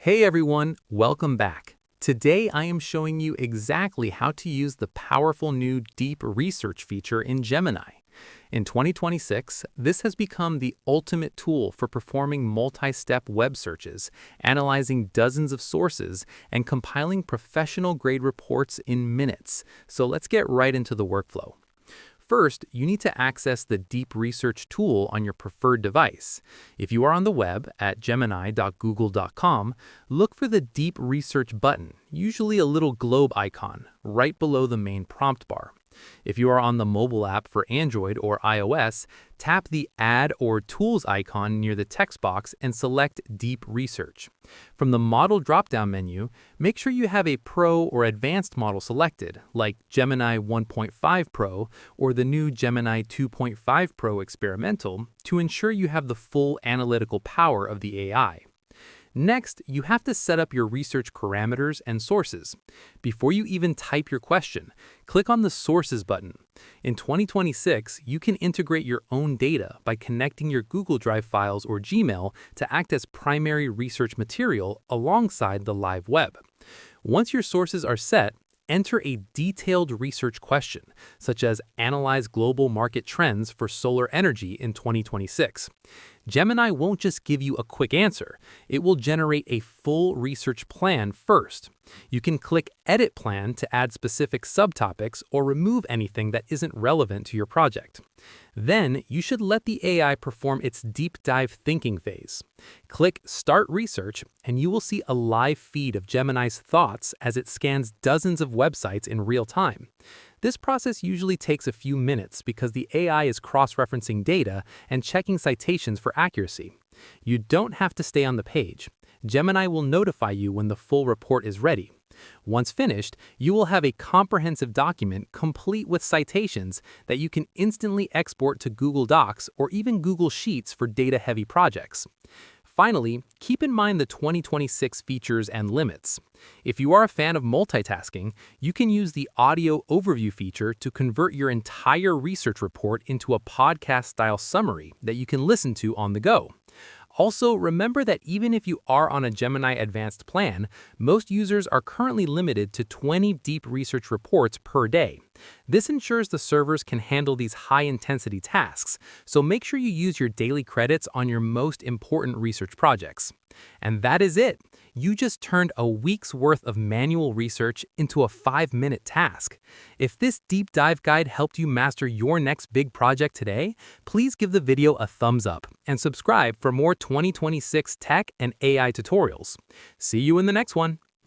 Hey everyone, welcome back. Today I am showing you exactly how to use the powerful new deep research feature in Gemini. In 2026, this has become the ultimate tool for performing multi-step web searches, analyzing dozens of sources, and compiling professional-grade reports in minutes. So let's get right into the workflow. First, you need to access the Deep Research tool on your preferred device. If you are on the web at gemini.google.com, look for the Deep Research button, usually a little globe icon, right below the main prompt bar. If you are on the mobile app for Android or iOS, tap the Add or Tools icon near the text box and select Deep Research. From the Model drop-down menu, make sure you have a Pro or Advanced model selected, like Gemini 1.5 Pro or the new Gemini 2.5 Pro Experimental, to ensure you have the full analytical power of the AI. Next, you have to set up your research parameters and sources. Before you even type your question, click on the Sources button. In 2026, you can integrate your own data by connecting your Google Drive files or Gmail to act as primary research material alongside the live web. Once your sources are set, enter a detailed research question, such as analyze global market trends for solar energy in 2026. Gemini won't just give you a quick answer, it will generate a full research plan first. You can click Edit Plan to add specific subtopics or remove anything that isn't relevant to your project. Then, you should let the AI perform its deep dive thinking phase. Click Start Research, and you will see a live feed of Gemini's thoughts as it scans dozens of websites in real time. This process usually takes a few minutes because the AI is cross-referencing data and checking citations for accuracy. You don't have to stay on the page. Gemini will notify you when the full report is ready. Once finished, you will have a comprehensive document complete with citations that you can instantly export to Google Docs or even Google Sheets for data-heavy projects. Finally, keep in mind the 2026 features and limits. If you are a fan of multitasking, you can use the audio overview feature to convert your entire research report into a podcast-style summary that you can listen to on the go. Also, remember that even if you are on a Gemini Advanced plan, most users are currently limited to 20 deep research reports per day. This ensures the servers can handle these high-intensity tasks, so make sure you use your daily credits on your most important research projects. And that is it! You just turned a week's worth of manual research into a 5-minute task. If this deep dive guide helped you master your next big project today, please give the video a thumbs up and subscribe for more 2026 tech and AI tutorials. See you in the next one.